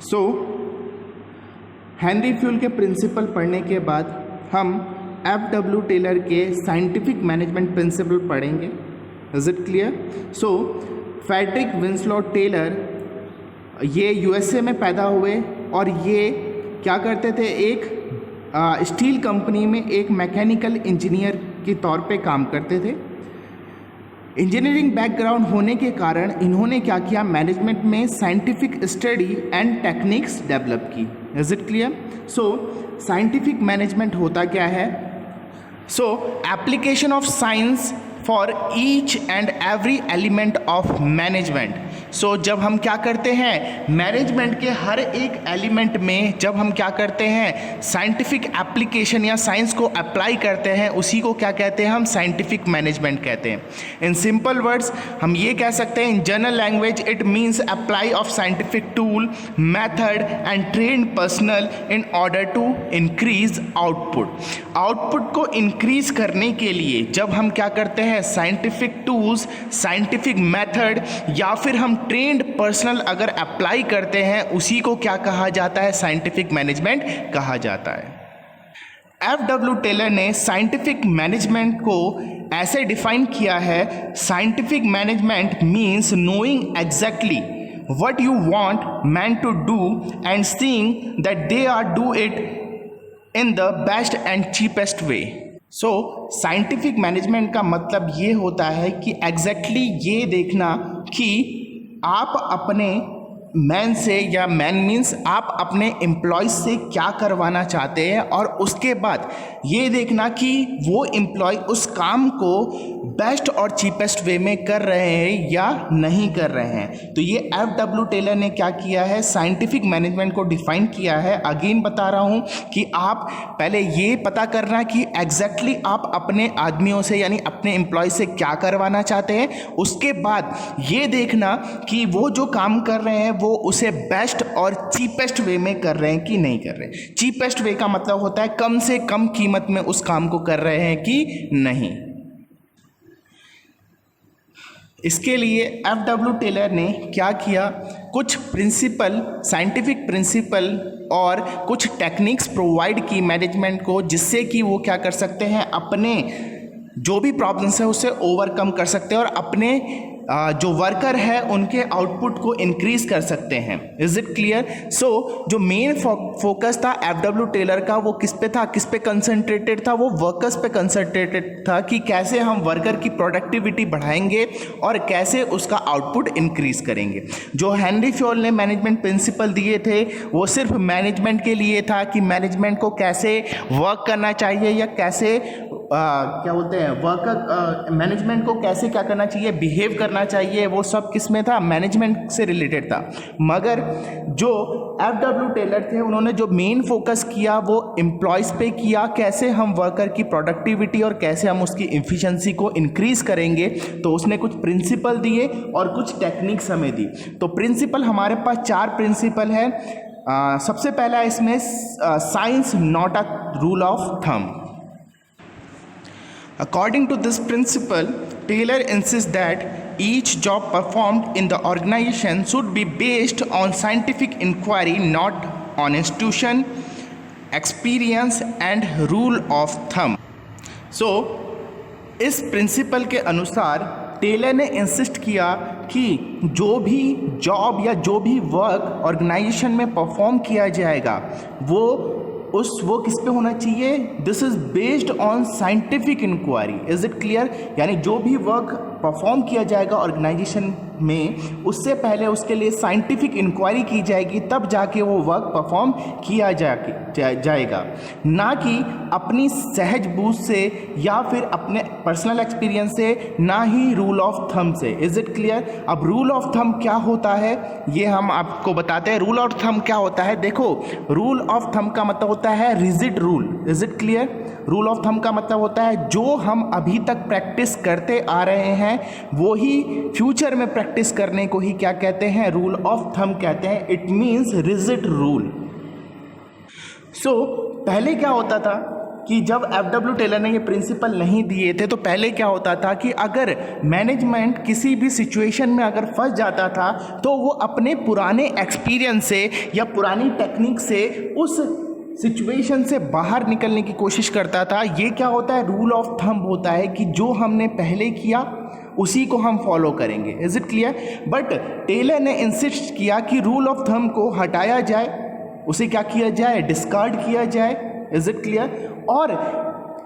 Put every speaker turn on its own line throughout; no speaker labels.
सो Henry Fayol के principle पढ़ने के बाद हम एफ.डब्ल्यू. टेलर के साइंटिफिक मैनेजमेंट प्रिंसिपल पढ़ेंगे. Is it clear? So Frederick Winslow Taylor ये यूएसए में पैदा हुए और ये क्या करते थे, एक स्टील कंपनी में एक मैकेनिकल इंजीनियर के तौर पे काम करते थे. इंजीनियरिंग बैकग्राउंड होने के कारण इन्होंने क्या किया, मैनेजमेंट में scientific study and techniques develop की. Is it clear? So scientific management होता क्या है? So application of science for each and every element of management. So जब हम क्या करते हैं, मैनेजमेंट के हर एक एलिमेंट में जब हम क्या करते हैं, साइंटिफिक एप्लीकेशन या साइंस को अप्लाई करते हैं, उसी को क्या कहते हैं, हम साइंटिफिक मैनेजमेंट कहते हैं. इन सिंपल वर्ड्स हम ये कह सकते हैं, in general language it means apply of scientific tool, method and trained personnel in order to increase output. Output को इंक्रीज करने के लिए जब हम क्या करते हैं, साइंटिफिक टूल्स, साइंटिफिक मेथड या फिर हम ट्रेन्ड पर्सनल अगर अप्लाई करते हैं, उसी को क्या कहा जाता है, साइंटिफिक मैनेजमेंट कहा जाता है. एफ.डब्ल्यू. टेलर ने साइंटिफिक मैनेजमेंट को ऐसे डिफाइन किया है, scientific management means knowing exactly what you want man to do and seeing that they are do it in the best and cheapest way. So scientific management का मतलब ये होता है कि एग्जैक्टली ये देखना कि आप अपने मैन से, या मैन मीन्स आप अपने एम्प्लॉयज़ से क्या करवाना चाहते हैं, और उसके बाद ये देखना कि वो एम्प्लॉय उस काम को बेस्ट और चीपेस्ट वे में कर रहे हैं या नहीं कर रहे हैं. तो ये एफ.डब्ल्यू. टेलर ने क्या किया है, साइंटिफिक मैनेजमेंट को डिफाइन किया है. अगेन बता रहा हूँ कि आप पहले ये पता करना कि एग्जैक्टली आप अपने आदमियों से यानी अपने एम्प्लॉय से क्या करवाना चाहते हैं. उसके बाद ये देखना कि वो जो काम कर रहे हैं वो उसे बेस्ट और चीपेस्ट वे में कर रहे हैं कि नहीं कर रहे हैं. चीपेस्ट वे का मतलब होता है कम से कम कीमत में उस काम को कर रहे हैं कि नहीं. इसके लिए एफ.डब्ल्यू. टेलर ने क्या किया, कुछ प्रिंसिपल, साइंटिफिक प्रिंसिपल और कुछ टेक्निक्स प्रोवाइड की मैनेजमेंट को, जिससे कि वो क्या कर सकते हैं, अपने जो भी प्रॉब्लम्स है उससे ओवरकम कर सकते हैं और अपने जो वर्कर है उनके आउटपुट को इंक्रीज कर सकते हैं. Is it clear? सो जो मेन फोकस था एफ.डब्ल्यू. टेलर का वो किस पे था, किस पे कंसंट्रेटेड था, वो वर्कर्स पे कंसंट्रेटेड था कि कैसे हम वर्कर की प्रोडक्टिविटी बढ़ाएंगे और कैसे उसका आउटपुट इंक्रीज करेंगे. जो हेनरी फ्यूल ने मैनेजमेंट प्रिंसिपल दिए थे वो सिर्फ मैनेजमेंट के लिए था कि मैनेजमेंट को कैसे वर्क करना चाहिए या कैसे क्या बोलते हैं, वर्कर मैनेजमेंट को कैसे क्या करना चाहिए, बिहेव करना चाहिए, वो सब किस में था, मैनेजमेंट से रिलेटेड था. मगर जो एफ.डब्ल्यू. टेलर थे उन्होंने जो मेन फोकस किया वो एम्प्लॉयज़ पे किया, कैसे हम वर्कर की प्रोडक्टिविटी और कैसे हम उसकी एफिशिएंसी को इंक्रीज करेंगे. तो उसने कुछ प्रिंसिपल दिए और कुछ टेक्निक्स हमें दी. तो प्रिंसिपल हमारे पास 4 प्रिंसिपल है. सबसे पहला इसमें science not a rule of thumb. According to this principle, Taylor insists that each job performed in the organization should be based on scientific inquiry, not on institution, experience and rule of thumb. So, इस principal के अनुसार Taylor ने insist किया कि जो भी job या जो भी वर्क ऑर्गेनाइजेशन में परफॉर्म किया जाएगा वो किस पे होना चाहिए, this is based on scientific inquiry. Is it clear? यानी जो भी वर्क परफॉर्म किया जाएगा ऑर्गेनाइजेशन में, उससे पहले उसके लिए साइंटिफिक इंक्वायरी की जाएगी, तब जाके वो वर्क परफॉर्म किया जाएगा, ना कि अपनी सहज बूझ से या फिर अपने पर्सनल एक्सपीरियंस से, ना ही रूल ऑफ थंब से. Is it clear? अब रूल ऑफ थंब क्या होता है ये हम आपको बताते हैं. रूल ऑफ थंब क्या होता है, देखो, रूल ऑफ थंब का मतलब होता है rigid rule. Is it clear? Rule of thumb का मतलब होता है जो हम अभी तक प्रैक्टिस करते आ रहे हैं वो ही फ्यूचर में प्रैक्टिस करने को ही क्या कहते हैं, रूल ऑफ थंब कहते हैं. It means rigid rule. So पहले क्या होता था कि जब FW टेलर ने ये प्रिंसिपल नहीं दिए थे तो पहले क्या होता था कि अगर मैनेजमेंट किसी भी सिचुएशन में अगर फंस जाता था तो वो अपने पुराने एक्सपीरियंस से या पुरानी टेक्निक से उस सिचुएशन से बाहर निकलने की कोशिश करता था। ये क्या होता है, रूल ऑफ थंब होता है कि जो हमने पहले किया उसी को हम फॉलो करेंगे। Is it clear? But Taylor ने इंसिस्ट किया कि रूल ऑफ थंब को हटाया जाए, उसे क्या किया जाए, डिस्कार्ड किया जाए। Is it clear? और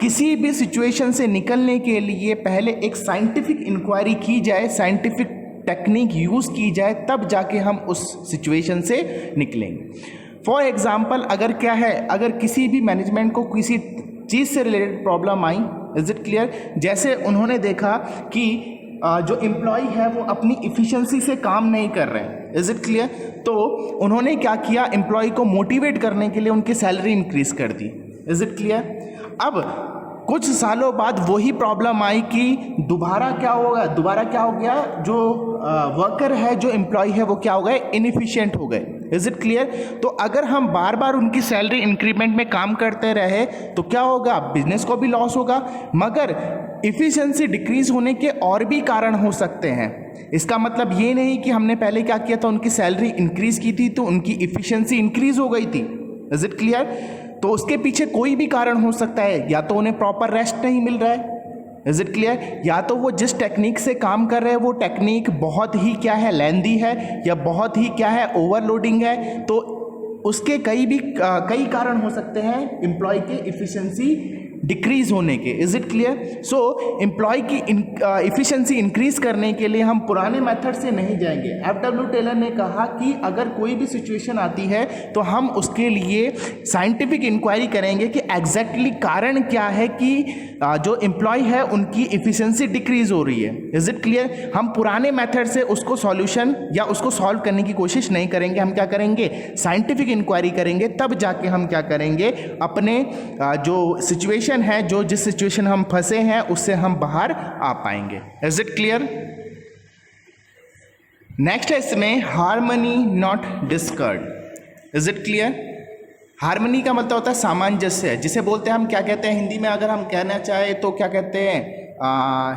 किसी भी सिचुएशन से निकलने के लिए पहले एक साइंटिफिक इंक्वायरी की जाए, साइंटिफिक टेक्निक यूज़ की जाए, तब जाके हम उस सिचुएशन से निकलेंगे। फॉर एग्जाम्पल अगर क्या है, अगर किसी भी मैनेजमेंट को किसी चीज़ से related problem I, is it clear, जैसे उन्होंने देखा कि जो एम्प्लॉय है वो अपनी इफ़िशियंसी से काम नहीं कर रहे हैं, इज इट क्लियर, तो उन्होंने क्या किया, एम्प्लॉय को मोटिवेट करने के लिए उनकी सैलरी इंक्रीज कर दी। Is it clear? अब कुछ सालों बाद वही प्रॉब्लम आई कि दोबारा क्या होगा, दोबारा क्या हो गया, जो वर्कर है, जो एम्प्लॉय है, वो क्या हो गए, इनएफिशिएंट हो गए। Is it clear? तो अगर हम बार बार उनकी सैलरी इंक्रीमेंट में काम करते रहे तो क्या होगा, बिजनेस को भी लॉस होगा। मगर इफ़िशियंसी डिक्रीज होने के और भी कारण हो सकते हैं। इसका मतलब ये नहीं कि हमने पहले क्या किया था, उनकी सैलरी इंक्रीज की थी तो उनकी इफ़िशियंसी इंक्रीज हो गई थी। Is it clear? तो उसके पीछे कोई भी कारण हो सकता है, या तो उन्हें प्रॉपर रेस्ट नहीं मिल रहा है, इज इट क्लियर, या तो वो जिस टेक्निक से काम कर रहे हैं वो टेक्निक बहुत ही क्या है, लेंदी है, या बहुत ही क्या है, ओवरलोडिंग है। तो उसके कई कारण हो सकते हैं एम्प्लॉय के इफ़िशियंसी डिक्रीज होने के। Is it clear? So employ की इफ़िशियंसी इंक्रीज करने के लिए हम पुराने मेथड से नहीं जाएंगे। FW टेलर ने कहा कि अगर कोई भी सिचुएशन आती है तो हम उसके लिए साइंटिफिक इंक्वायरी करेंगे कि एग्जैक्टली कारण क्या है कि जो एम्प्लॉय है उनकी इफ़िशियंसी डिक्रीज हो रही है। Is it clear? हम पुराने मेथड से उसको सॉल्यूशन या उसको सॉल्व करने की कोशिश नहीं करेंगे। हम क्या करेंगे, साइंटिफिक इंक्वायरी करेंगे, तब जाके हम क्या करेंगे, अपने जो सिचुएशन है, जो जिस सिचुएशन हम फंसे हैं उससे हम बाहर आ पाएंगे। Is it clear? नेक्स्ट है इसमें harmony not discord. Is it clear? Harmony का मतलब होता है सामंजस्य, जिसे बोलते हैं हम क्या कहते हैं हिंदी में, अगर हम कहना चाहे तो क्या कहते हैं,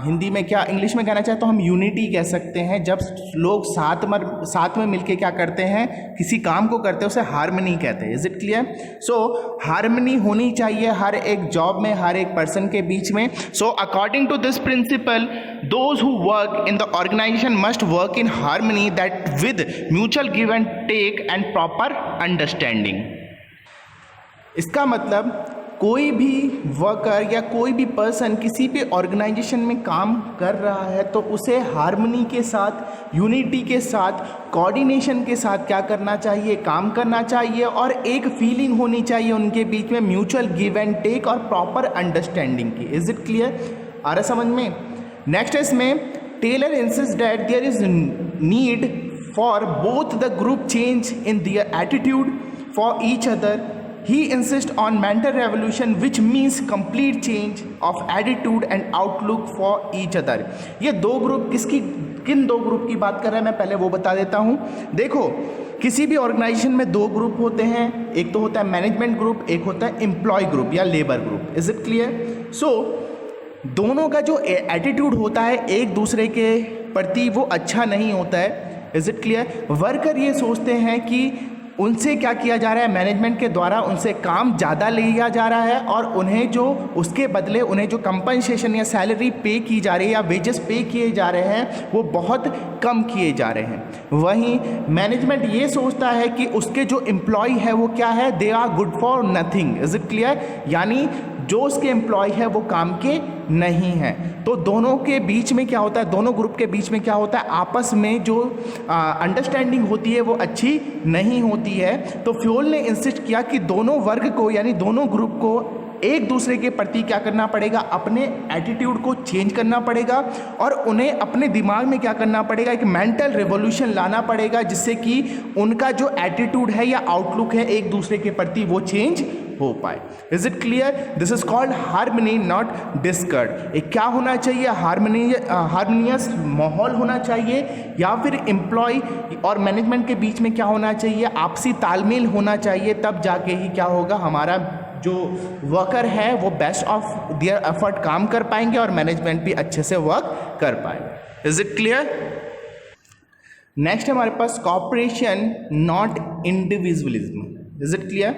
हिंदी में क्या, इंग्लिश में कहना चाहे तो हम यूनिटी कह सकते हैं। जब लोग साथ में मिलके क्या करते हैं, किसी काम को करते हैं, उसे हार्मनी कहते हैं। Is it clear? So harmony होनी चाहिए हर एक जॉब में, हर एक पर्सन के बीच में। So according to this principle, those who work in the organisation must work in harmony that with mutual give and take and proper understanding. इसका मतलब कोई भी वर्कर या कोई भी पर्सन किसी भी ऑर्गेनाइजेशन में काम कर रहा है तो उसे हार्मनी के साथ, यूनिटी के साथ, कोऑर्डिनेशन के साथ क्या करना चाहिए, काम करना चाहिए, और एक फीलिंग होनी चाहिए उनके बीच में म्यूचुअल गिव एंड टेक और प्रॉपर अंडरस्टैंडिंग की। Is it clear? आ रहा समझ में? नेक्स्ट है इसमें, Taylor insist that there is need for both the group change in their attitude for each other. He insists on mental revolution which means complete change of attitude and outlook for each other। ये दो group किन दो group की बात कर रहे हैं मैं पहले वो बता देता हूँ। देखो, किसी भी ऑर्गेनाइजेशन में दो ग्रुप होते हैं, एक तो होता है मैनेजमेंट ग्रुप, एक होता है एम्प्लॉय ग्रुप या labour group. Is it clear? So दोनों का जो एटीट्यूड होता है एक दूसरे के प्रति वो अच्छा नहीं होता है। Is it clear? वर्कर ये सोचते हैं कि उनसे क्या किया जा रहा है, मैनेजमेंट के द्वारा उनसे काम ज़्यादा लिया जा रहा है और उन्हें जो उसके बदले उन्हें जो कंपनसेशन या सैलरी पे की जा रही है या वेजेस पे किए जा रहे हैं वो बहुत कम किए जा रहे हैं। वहीं मैनेजमेंट ये सोचता है कि उसके जो एम्प्लॉय है वो क्या है, they are good for nothing. Is it clear? यानी जो उसके एम्प्लॉय है वो काम के नहीं है। तो दोनों के बीच में क्या होता है, दोनों ग्रुप के बीच में क्या होता है, आपस में जो अंडरस्टैंडिंग होती है वो अच्छी नहीं होती है। तो फ्योल ने इंसिस्ट किया कि दोनों वर्ग को यानी दोनों ग्रुप को एक दूसरे के प्रति क्या करना पड़ेगा, अपने एटीट्यूड को चेंज करना पड़ेगा और उन्हें अपने दिमाग में क्या करना पड़ेगा, एक मेंटल रिवॉल्यूशन लाना पड़ेगा जिससे कि उनका जो एटीट्यूड है या आउटलुक है एक दूसरे के प्रति वो चेंज हो पाए। Is it clear? This is called harmony not Discord. एक क्या होना चाहिए, हार्मोनियस माहौल होना चाहिए, या फिर एम्प्लॉय और मैनेजमेंट के बीच में क्या होना चाहिए, आपसी तालमेल होना चाहिए। तब जाके ही क्या होगा, हमारा जो वर्कर है वो बेस्ट ऑफ देयर एफर्ट काम कर पाएंगे और मैनेजमेंट भी अच्छे से वर्क कर पाएंगे। Is it clear? नेक्स्ट हमारे पास cooperation not individualism. Is it clear?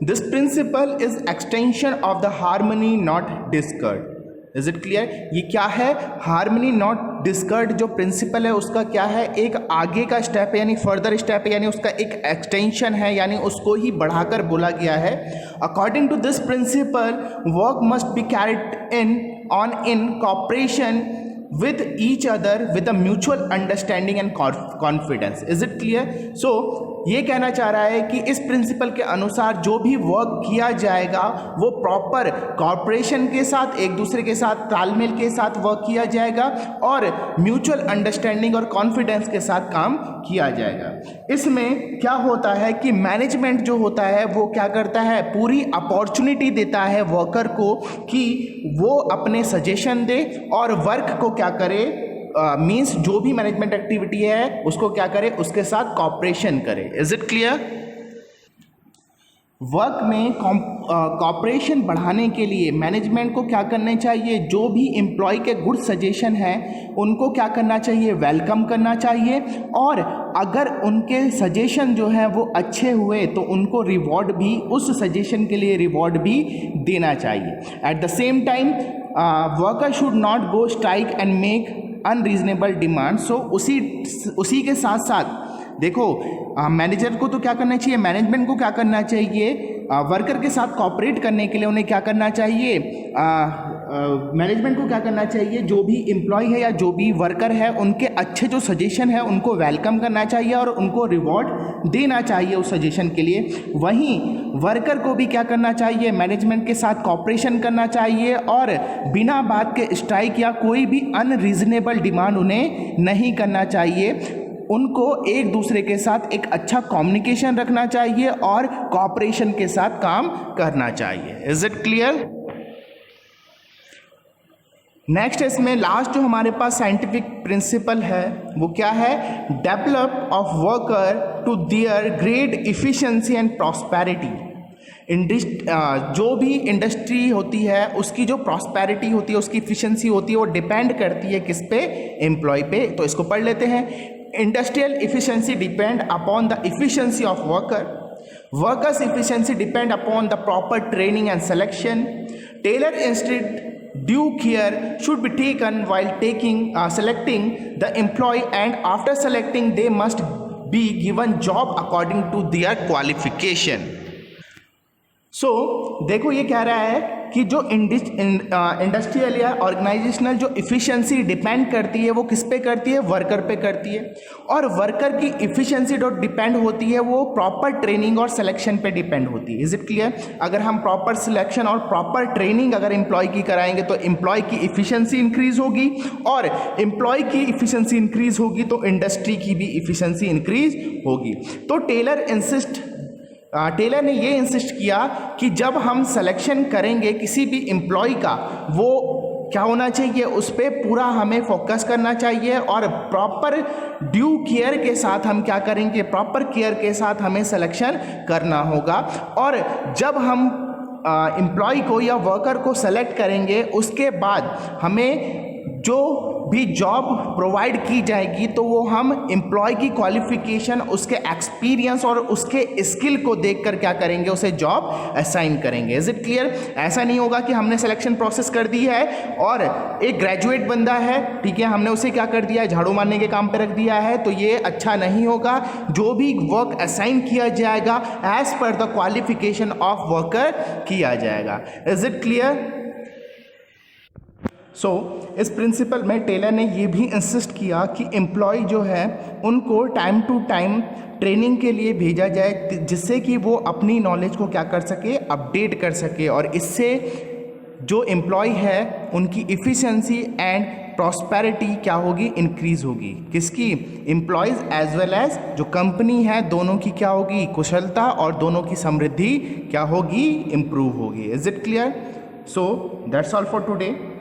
This principle is extension of the harmony not discord. Is it clear? ये क्या है? हार्मनी नॉट डिस्कॉर्ड जो प्रिंसिपल है उसका क्या है? एक आगे का स्टेप है, यानी फर्दर स्टेप है, यानी उसका एक एक्सटेंशन है, यानी उसको ही बढ़ाकर बोला गया है। According to this principle work must be carried in cooperation with each other with a mutual understanding and confidence. Is it clear? So ये कहना चाह रहा है कि इस प्रिंसिपल के अनुसार जो भी वर्क किया जाएगा वो प्रॉपर कॉर्पोरेशन के साथ, एक दूसरे के साथ तालमेल के साथ वर्क किया जाएगा और म्यूचुअल अंडरस्टैंडिंग और कॉन्फिडेंस के साथ काम किया जाएगा। इसमें क्या होता है कि मैनेजमेंट जो होता है वो क्या करता है? पूरी अपॉर्चुनिटी देता है वर्कर को कि वो अपने सजेशन दे और वर्क को क्या करे, मीन्स जो भी मैनेजमेंट एक्टिविटी है उसको क्या करे, उसके साथ कॉपरेशन करे। Is it clear? वर्क में कॉपरेशन बढ़ाने के लिए मैनेजमेंट को क्या करना चाहिए? जो भी एम्प्लॉय के गुड सजेशन है उनको क्या करना चाहिए? वेलकम करना चाहिए, और अगर उनके सजेशन जो है वो अच्छे हुए तो उनको रिवॉर्ड भी, उस सजेशन के लिए रिवॉर्ड भी देना चाहिए। At the same time worker should not go strike and make unreasonable demand. So उसी के साथ साथ देखो मैनेजर को तो क्या करना चाहिए, मैनेजमेंट को क्या करना चाहिए, वर्कर के साथ कॉपरेट करने के लिए उन्हें क्या करना चाहिए, मैनेजमेंट को क्या करना चाहिए, जो भी एम्प्लॉय है या जो भी वर्कर है उनके अच्छे जो सजेशन है उनको वेलकम करना चाहिए और उनको रिवॉर्ड देना चाहिए उस सजेशन के लिए। वहीं वर्कर को भी क्या करना चाहिए, मैनेजमेंट के साथ कॉपरेशन करना चाहिए और बिना बात के स्ट्राइक या कोई भी अनरीजनेबल डिमांड उन्हें नहीं करना चाहिए। उनको एक दूसरे के साथ एक अच्छा कम्युनिकेशन रखना चाहिए और कॉपरेशन के साथ काम करना चाहिए। Is it clear? नेक्स्ट इसमें लास्ट जो हमारे पास साइंटिफिक प्रिंसिपल है वो क्या है? Develop of worker to their great efficiency and prosperity. जो भी इंडस्ट्री होती है उसकी जो प्रॉस्पेरिटी होती है, उसकी इफिशिएंसी होती है, वो डिपेंड करती है किस पे? एम्प्लॉय पे। तो इसको पढ़ लेते हैं। Industrial efficiency depend upon the efficiency of worker. Workers efficiency depend upon the proper training and selection. Taylor institute due care should be taken while selecting the employee, and after selecting they must be given job according to their qualification. सो देखो ये कह रहा है कि जो industrial या organisational जो efficiency depend करती है वो किस पे करती है? वर्कर पे करती है। और वर्कर की इफ़िशिएंसी जो डिपेंड होती है वो प्रॉपर ट्रेनिंग और सिलेक्शन पे डिपेंड होती है। Is it clear? अगर हम प्रॉपर सिलेक्शन और प्रॉपर ट्रेनिंग अगर एम्प्लॉय की कराएंगे तो एम्प्लॉय की इफ़िशिएंसी इंक्रीज होगी, और एम्प्लॉय की इफ़िशिएंसी इंक्रीज होगी तो इंडस्ट्री की भी इफ़िशिएंसी इंक्रीज होगी। तो टेलर ने ये इंसिस्ट किया कि जब हम सिलेक्शन करेंगे किसी भी एम्प्लॉय का, वो क्या होना चाहिए, उस पर पूरा हमें फोकस करना चाहिए और प्रॉपर ड्यू केयर के साथ हम क्या करेंगे, प्रॉपर केयर के साथ हमें सिलेक्शन करना होगा। और जब हम एम्प्लॉय को या वर्कर को सेलेक्ट करेंगे उसके बाद हमें जो भी जॉब प्रोवाइड की जाएगी तो वो हम एम्प्लॉय की क्वालिफिकेशन, उसके एक्सपीरियंस और उसके स्किल को देखकर क्या करेंगे, उसे जॉब असाइन करेंगे। Is it clear? ऐसा नहीं होगा कि हमने सिलेक्शन प्रोसेस कर दी है और एक ग्रेजुएट बंदा है, ठीक है, हमने उसे क्या कर दिया है, झाड़ू मारने के काम पे रख दिया है, तो ये अच्छा नहीं होगा। जो भी वर्क असाइन किया जाएगा as per the qualification of worker किया जाएगा। Is it clear? सो इस प्रिंसिपल में टेलर ने ये भी इंसिस्ट किया कि एम्प्लॉय जो है उनको टाइम टू टाइम ट्रेनिंग के लिए भेजा जाए, जिससे कि वो अपनी नॉलेज को क्या कर सके, अपडेट कर सके, और इससे जो एम्प्लॉय है उनकी इफ़िशिएंसी एंड प्रॉस्पेरिटी क्या होगी, इंक्रीज होगी। किसकी? एम्प्लॉयज़ एज वेल एज जो कंपनी है, दोनों की क्या होगी, कुशलता, और दोनों की समृद्धि क्या होगी, इम्प्रूव होगी। Is it clear? So that's all for today.